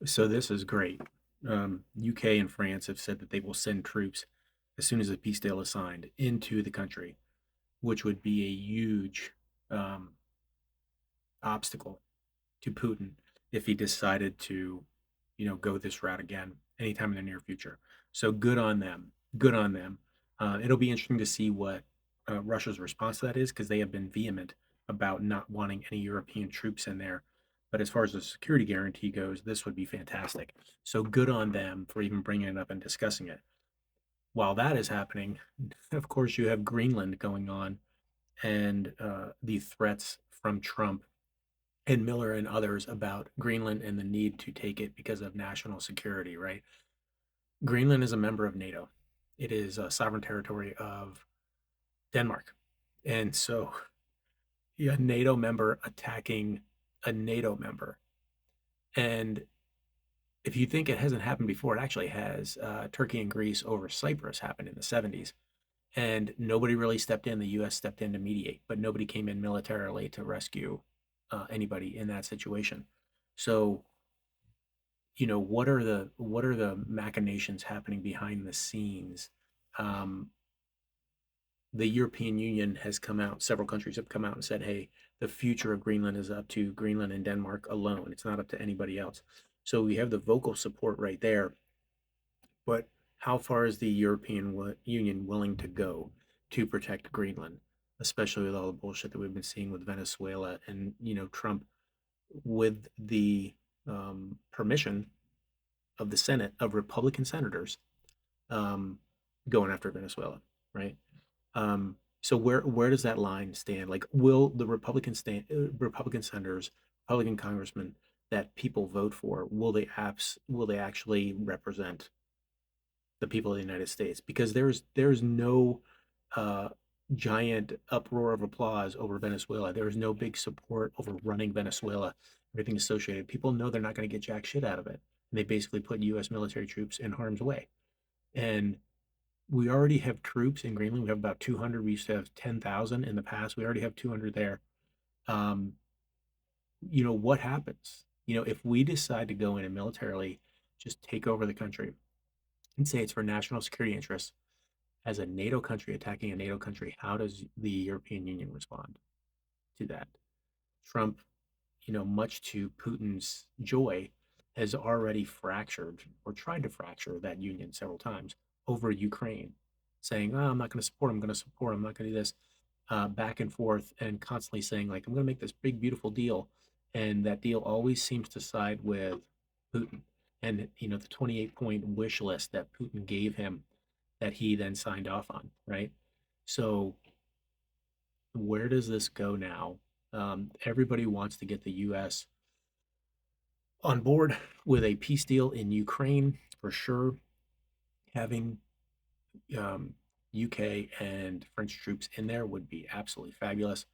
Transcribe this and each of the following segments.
So this is great. UK and France have said that they will send troops as soon as a peace deal is signed into the country, which would be a huge um, obstacle to Putin if he decided to, go this route again anytime in the near future. So good on them. Good on them. It'll be interesting to see what Russia's response to that is because they have been vehement about not wanting any European troops in there. But as far as the security guarantee goes, this would be fantastic. So good on them for even bringing it up and discussing it. While that is happening, of course, you have Greenland going on and the threats from Trump and Miller and others about Greenland and the need to take it because of national security, right? Greenland is a member of NATO. It is a sovereign territory of Denmark. And so a NATO member attacking a NATO member. And if you think it hasn't happened before, it actually has. Turkey and Greece over Cyprus happened in the 70s. And nobody really stepped in. The U.S. stepped in to mediate, but nobody came in militarily to rescue anybody in that situation. So what are the machinations happening behind the scenes? Um, the European Union has come out, several countries have come out and said, hey, the future of Greenland is up to Greenland and Denmark alone. It's not up to anybody else. So we have the vocal support right there. But how far is the European Union willing to go to protect Greenland, especially with all the bullshit that we've been seeing with Venezuela and, Trump with the permission of the Senate of Republican senators um, going after Venezuela, right? So where does that line stand? Like, will the Republican senators, Republican congressmen that people vote for, will they actually represent the people of the United States? Because there's no uh, giant uproar of applause over Venezuela. There is no big support over running Venezuela. Everything associated. People know they're not going to get jack shit out of it. And they basically put U.S. military troops in harm's way. And we already have troops in Greenland. We have about 200. We used to have 10,000 in the past. We already have 200 there. Um, what happens? If we decide to go in and militarily just take over the country and say it's for national security interests, as a NATO country attacking a NATO country, how does the European Union respond to that? Trump, much to Putin's joy, has already fractured or tried to fracture that union several times over Ukraine, saying, oh, I'm not going to support, I'm going to support, I'm not going to do this, back and forth, and constantly saying, like, I'm going to make this big, beautiful deal. And that deal always seems to side with Putin. And, the 28-point wish list that Putin gave him that he then signed off on, right? So where does this go now? Everybody wants to get the U.S. on board with a peace deal in Ukraine for sure. Having UK and French troops in there would be absolutely fabulous,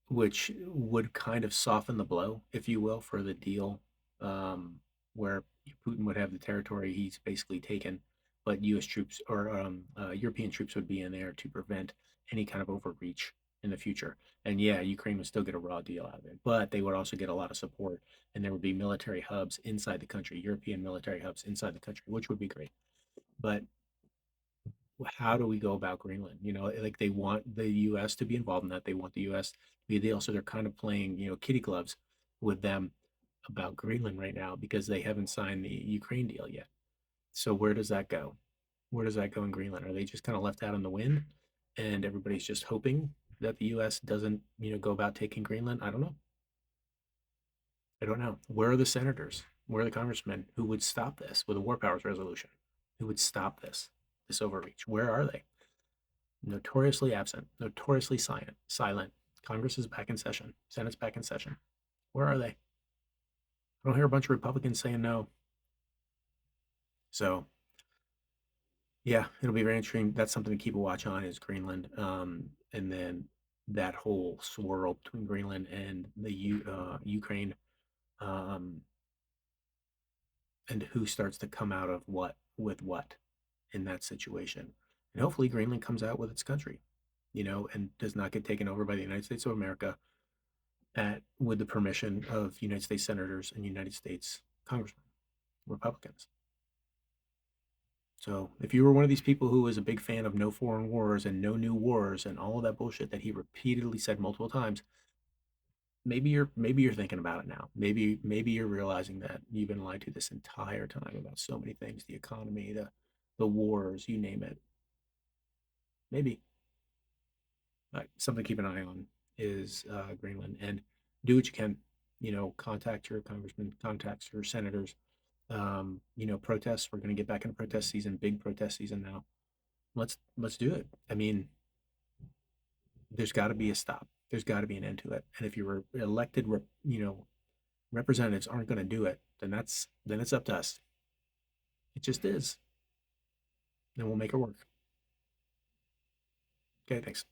which would kind of soften the blow, if you will, for the deal, where Putin would have the territory he's basically taken, but U.S. troops or European troops would be in there to prevent any kind of overreach in the future. And yeah, Ukraine would still get a raw deal out of it, but they would also get a lot of support, and there would be military hubs inside the country, European military hubs inside the country, which would be great. But how do we go about Greenland? Like they want the U.S. to be involved in that. They want the U.S. to be a deal. So they're kind of playing, kitty gloves with them about Greenland right now because they haven't signed the Ukraine deal yet. So where does that go? Where does that go in Greenland? Are they just kind of left out in the wind and everybody's just hoping that the U.S. doesn't, go about taking Greenland? I don't know. I don't know. Where are the senators? Where are the congressmen who would stop this with a war powers resolution? Who would stop this overreach? Where are they? Notoriously absent, notoriously silent. Congress is back in session. Senate's back in session. Where are they? I don't hear a bunch of Republicans saying no. So yeah, it'll be very interesting. That's something to keep a watch on is Greenland, and then that whole swirl between Greenland and the Ukraine, um, and who starts to come out of what with what in that situation. And hopefully Greenland comes out with its country, and does not get taken over by the United States of America with the permission of United States senators and United States congressmen, Republicans. So if you were one of these people who was a big fan of no foreign wars and no new wars and all of that bullshit that he repeatedly said multiple times, maybe you're thinking about it now. Maybe you're realizing that you've been lied to this entire time about so many things, the economy, the wars, you name it. Maybe. Something to keep an eye on is Greenland, and do what you can. Contact your congressman, contact your senators. Protests. We're going to get back into protest season, big protest season now. Let's do it. I mean, there's got to be a stop. There's got to be an end to it. And if your elected, representatives aren't going to do it, then it's up to us. It just is. And we'll make it work. Okay, thanks.